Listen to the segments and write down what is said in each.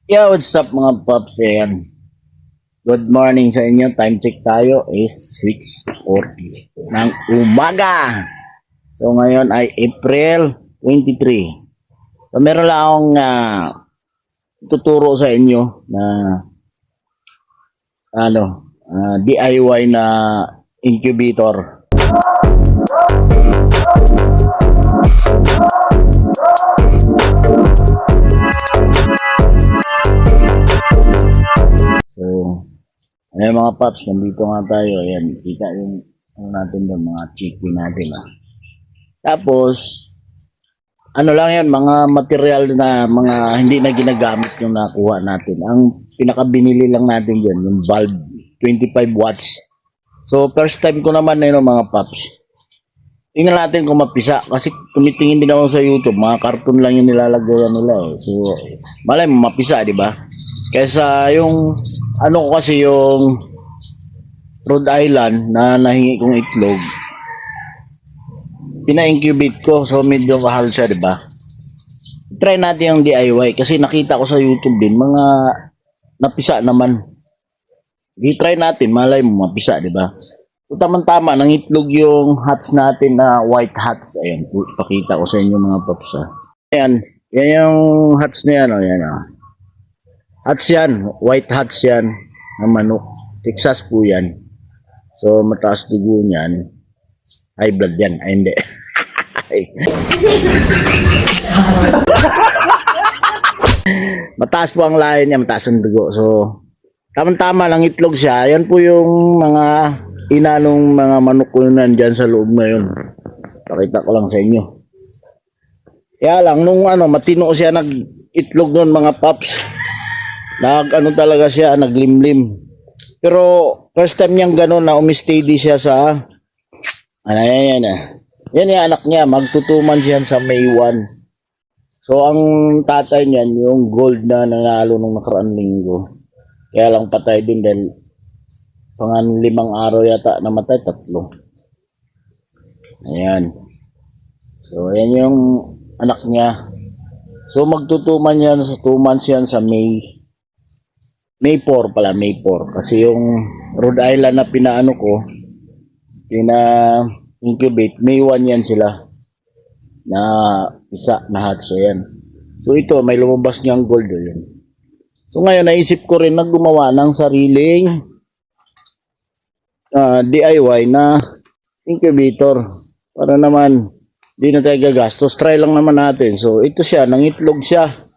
Yo, what's up mga paps? Ayan. Good morning sa inyo. Time check tayo is 6:40 ng umaga. So ngayon ay April 23. So meron lang akong tuturo sa inyo na DIY na incubator. So, ayan mga paps, nandito nga tayo. Ayan, kita yung natin doon, mga chicken natin. Tapos, ano lang yan, mga material na mga hindi na ginagamit yung nakuha natin. Ang pinakabinili lang natin dyan, yung bulb, 25 watts. So, first time ko naman na mga paps. Tingnan natin kung mapisa. Kasi tumitingin din ako sa YouTube, mga cartoon lang yung nilalagayan nila eh. So, malay mo mapisa, di ba? Kaysa yung ano ko kasi yung Rhode Island na nahingi kong itlog, pina-incubate ko, so medyo mahal siya, di ba? Try natin yung DIY kasi nakita ko sa YouTube din mga napisa naman. I-try natin, malay mo mapisa, di ba? So, tama-tama, nang itlog yung hats natin na white hats. Ayan, pakita ko sa inyo mga paps. Ayan, yan yung hats na yan. Ayan, hats yan, white hats yan na manok. Texas po yan. So, mataas dugo niyan. High blood yan. Ay, hindi. Mataas po ang lahi niya, mataas ang dugo. So, tama-tama lang itlog siya. Yan po yung mga inanong mga manok ko nandyan sa loob na yun. Pakita ko lang sa inyo. Kaya lang, nung matino siya nag-itlog nun mga paps. Talaga siya, naglimlim. Pero, first time niyang gano'n na umistady siya sa, yan yung anak niya, magtutuman siya sa May 1. So, ang tatay niyan, yung gold na nanalo nung nakaraang linggo. Kaya lang patay din dahil 5 araw yata namatay, 3. Ayan. So, ayan yung anak niya. So, magtutuman yan sa 2 months yan sa May 4 pala, May 4. Kasi yung Rhode Island na pina-incubate, May 1 yan sila. Na isa na hot. So, yan. So, ito, may lumabas niyang gold. Yan. So, ngayon, naisip ko rin na gumawa ng sariling DIY na incubator. Para naman, di na tayo gagastos. Try lang naman natin. So, ito siya, nangitlog siya.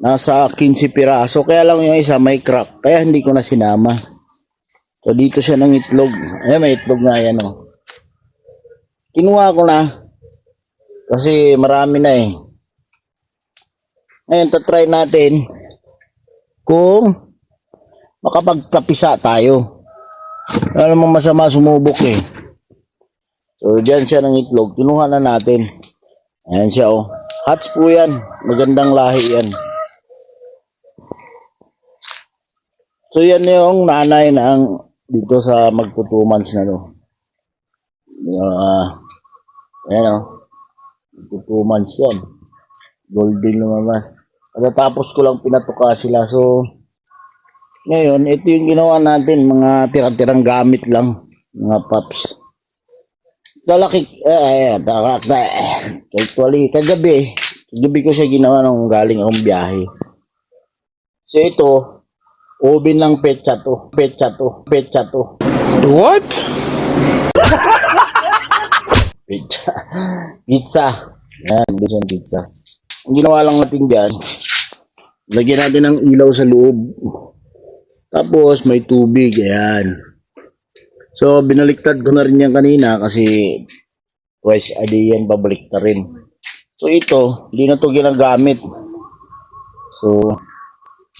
Nasa 15 piraso. Kaya lang yung isa may crack. Kaya hindi ko na sinama. So, dito siya ng itlog. Ayan, may itlog na yan, Kinuha ko na. Kasi marami na eh. Ngayon, tatry natin kung makapagkapisa tayo. Alam mo masama sumubok eh. So, dyan siya ng itlog. Kinuha na natin. Ayan siya Hats po yan. Magandang lahi yan. So, yan yung nanay ng dito sa magtutumans na ayan magtutumans yan. Golden lumabas. Pagkatapos ko lang pinatuka sila. So, ngayon, ito yung ginawa natin. Mga tira-tirang gamit lang. Mga paps. Actually, kagabi ko siya ginawa nung galing akong biyahe. So, ito, oven ng petsa to. What? Pizza. Yan, isang pizza. Ang ginawa lang natin dyan, lagyan natin ng ilaw sa loob. Tapos, may tubig. Ayan. So, binaliktad ko na rin yan kanina kasi twice a day yan babalik na rin. So, ito, hindi na ito ginagamit. So,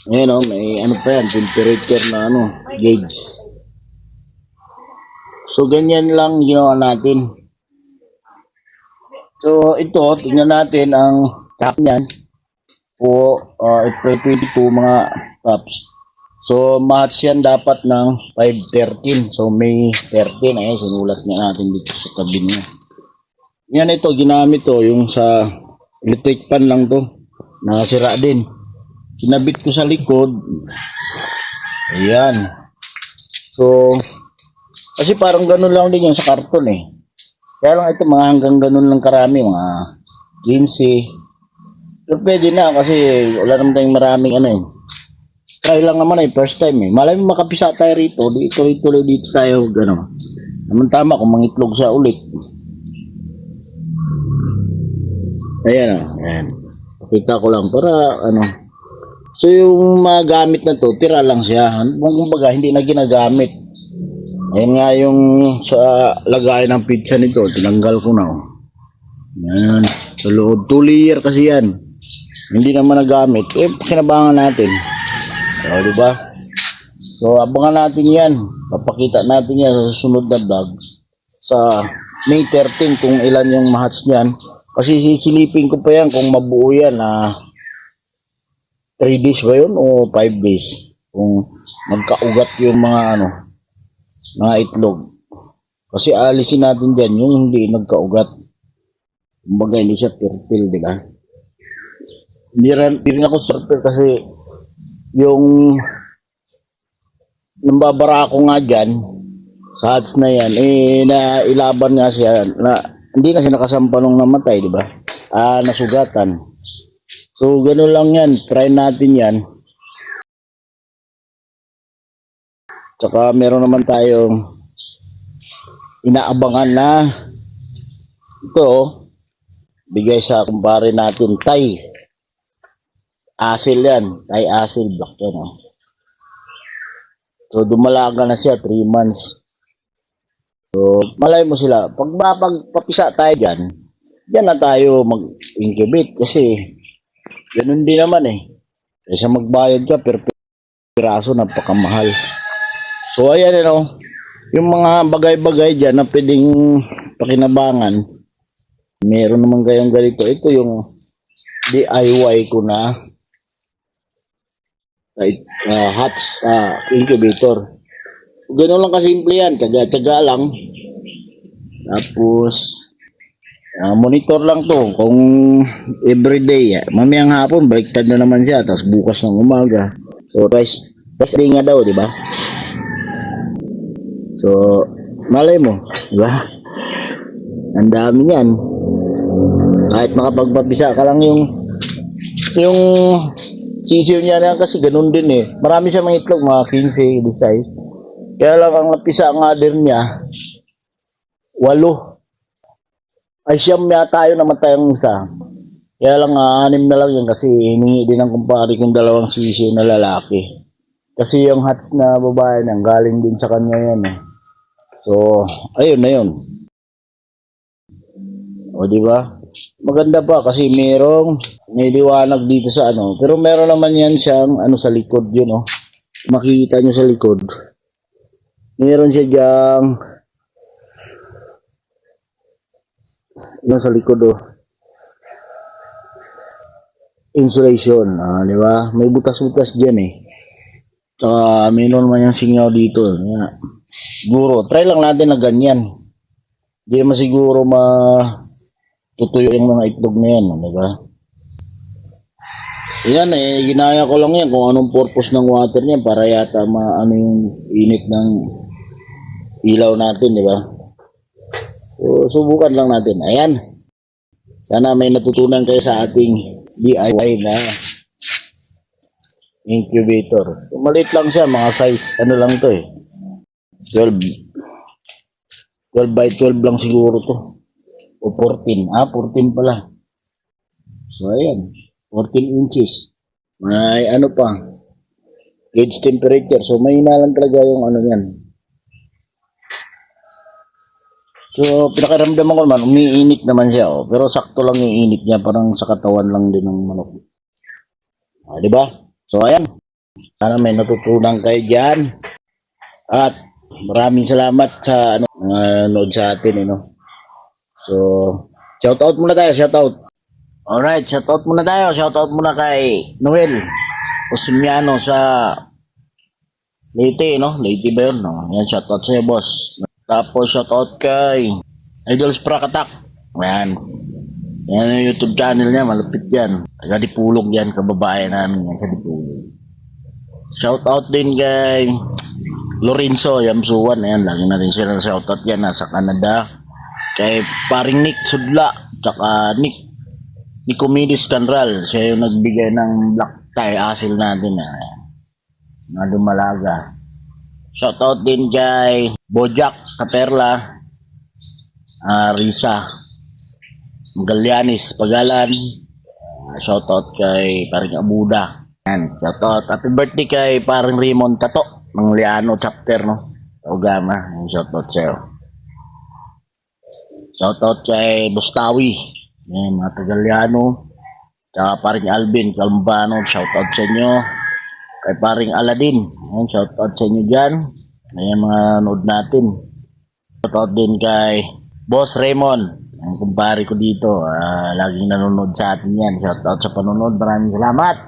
ayan may pa yan, temperature na gauge. So, ganyan lang ginawa natin. So, ito, tingnan natin ang cap niyan po April 22 mga paps. So, match yan dapat ng 5:13. So, May 13. Ayan, sinulat niya natin dito sa tabi niya. Yan ito, ginamit yung sa electric pan lang to. Nakasira din. kinabit ko sa likod. Ayan. So, kasi parang ganun lang din yung sa karton eh. Kaya lang ito mga hanggang ganun lang karami, mga 15. Pero pwede na kasi wala naman tayong maraming ano eh. Try lang naman eh, first time eh. Malay mo makapisa tayo rito, di tuloy-tuloy dito tayo, gano'n. Naman tama kung mangitlog sa ulit. Ayan o, ayan. Pakita ko lang para ano. So yung mga gamit na to, tira lang siya. Kumbaga hindi na ginagamit. Ayan nga yung sa lagay ng pizza nito, tinanggal ko na oh. Ayan, sa loob. 2 layer kasi yan. Hindi naman nagamit. Eh, kinabangan natin. O, diba? So, abangan natin yan. Papakita natin yan sa susunod na vlog. Sa May 13 kung ilan yung mahats niyan. Kasi sisilipin ko pa yan kung mabuo yan na 3 days ba yun o 5 days. Kung magkaugat yung mga itlog. Kasi alisin natin dyan yung hindi nagkaugat. Kumbaga hindi siya fertile, di ba? Hindi rin ako surfer kasi yung nambabara ako nga dyan sa hats na yan, eh, na ilaban nga siya, na, hindi na siya nakasampa nung namatay, di ba? Nasugatan. So, gano'n lang yan. Try natin yan. Tsaka meron naman tayong inaabangan na ito, bigay sa kumpare natin, Thai. Asil yan. Thai asil black yan, oh. So, dumalaga na siya, 3 months. So, malay mo sila. Pag mapagpapisa tayo dyan, dyan na tayo mag-incubate kasi ganun din naman eh. Kaysa magbayad ka per piraso, napakamahal. So, ayan yung mga bagay-bagay dyan na pwedeng pakinabangan. Meron naman kayong ganito. Ito yung DIY ko na hats incubator. Ganoon lang kasimple yan, tsaga-tsaga lang. Tapos monitor lang to kung everyday. Mamayang hapon baliktad na naman siya, tapos bukas ng umaga. So twice day nga daw, di ba? So malay mo, di ba? Ang dami niyan. Kahit makapagpapisa ka lang yung sisiyo niya na kasi ganun din eh. Marami siya mga itlog, mga 15 the size. Kaya lang ang napisa nga din niya, 8. Ay siyam yata yun namatay ang isa. Kaya lang 6 na lang yun kasi hiningi din ng kumpare kong 2 sisiyo na lalaki. Kasi yung hats na babae nang galing din sa kanya yan eh. So, ayun na yun. O di ba? Maganda pa kasi may liwanag dito sa pero meron naman yan siyang sa likod yun oh. Makikita nyo sa likod. Meron siya diyang yung sa likod oh. Insulation, di ba? May butas-butas diyan eh. Tsaka meron naman yung singaw dito. Siguro, try lang natin na ganyan. Hindi naman siguro tutuyo yung mga itlog na yan, di ba? Yan eh, ginaya ko lang yan kung anong purpose ng water niya para yata maano yung init ng ilaw natin, di ba? So, subukan lang natin. Ayan. Sana may natutunan kayo sa ating DIY na incubator. So, maliit lang siya, mga size, lang to eh. 12 by 12 lang siguro to. O 14. 14 pala. So, ayan. 14 inches. May pa. Gauge temperature. So, may lang talaga yung yan. So, pinakaramdaman ko naman, umiinit naman siya. Oh. Pero sakto lang yung init niya. Parang sa katawan lang din ng manok. Diba? So, ayan. Sana may natutunan kayo dyan. At maraming salamat sa nanood sa atin. So, shoutout muna tayo, shoutout. Alright, shoutout muna tayo. Shoutout muna kay Noel Osimiano sa Leyte, Leyte ba yun? Yan, shoutout sa'yo, boss. Tapos, shoutout kay Idols Prakatak. Ayan. Yan yung YouTube channel niya, malupit yan. Taga Dipulog yan, kababayan namin yan sa Dipulog. Shout out din kay Lorenzo Yamsuwan. Ayan, lagi natin sila shout out yan, nasa Canada. Kay paring Nick Sudla, tsaka Nicomedes Canral. Siya yung nagbigay ng black tie asil natin na Dumalaga. Shout out din kay Bojack Kaperla, Risa Magallanes Pagalan. Shout out kay paring Abuda. Yan, shout out. Happy birthday kay paring Raymond Kato ng Liano chapter, no? Ogama. Shout out sa'yo. Shout out kay Bustawi. Yan, mga Tagaliano. Tsaka paring Alvin Calmbano. Shout out sa inyo. Kay paring Aladin. Yan, shout out sa inyo dyan. Ayan mga nood natin. Shout out din kay Boss Raymond. Ang kumpare ko dito. Laging nanonood sa atin yan. Shout out sa panonood. Maraming salamat.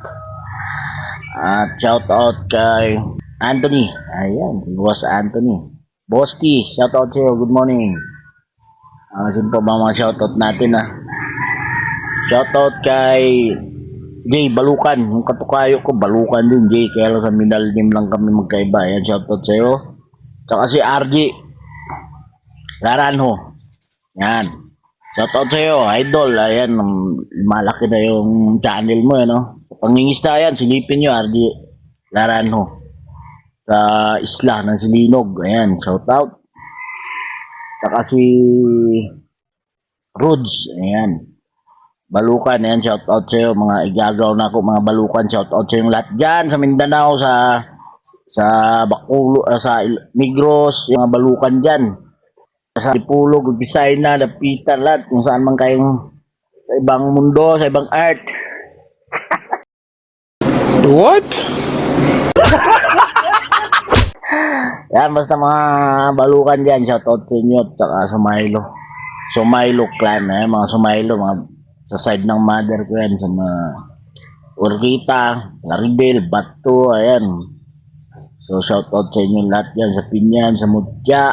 At shout out kay Anthony. Ayan, si Boss Anthony. Boss T, shout out sa'yo. Good morning. Sino pa ba mga shout out natin Shout out kay Jay Balukan. Yung katukayo ko, Balukan din Jay. Kaya lang sa middle name lang kami magkaiba. Ayan, shout out sa'yo. Tsaka si RG Laranho. Yan. Shout out sa'yo, idol. Ayan, malaki na yung channel mo, Pangingista yan, silipin nyo, RG Laranho. Sa isla ng Silinog. Ayan, shout out. Saka si Rods. Ayan. Balukan. Ayan, shout out sa'yo. Mga igagaw na ako, mga Balukan. Shout out sa'yo yung lahat dyan. Sa Mindanao, sa Baculo, sa Negros, yung mga Balukan dyan. Sa Dipulog, Bisaya na, Dapitan, lahat. Kung saan man kayong sa ibang mundo, sa ibang art. What? Yan, basta mga Balukan dyan, shoutout sa inyo, tsaka Sumailo clan, mga Sumailo, mga sa side ng mother ko yan, sa mga Urquita, Laribel, Bato, ayan. So, shoutout sa inyo lahat yan, sa Pinyan, sa Mutya.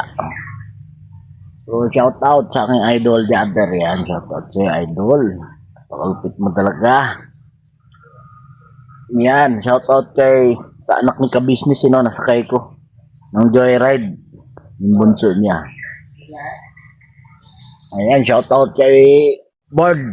So, shoutout sa aking idol Jabber, yan, shoutout sa idol. Pakalupit mo talaga. Yan, shoutout kay sa anak ni ka-business, nasakay ko ng Joyride, yung bunso niya. Ayan, shoutout kay Board.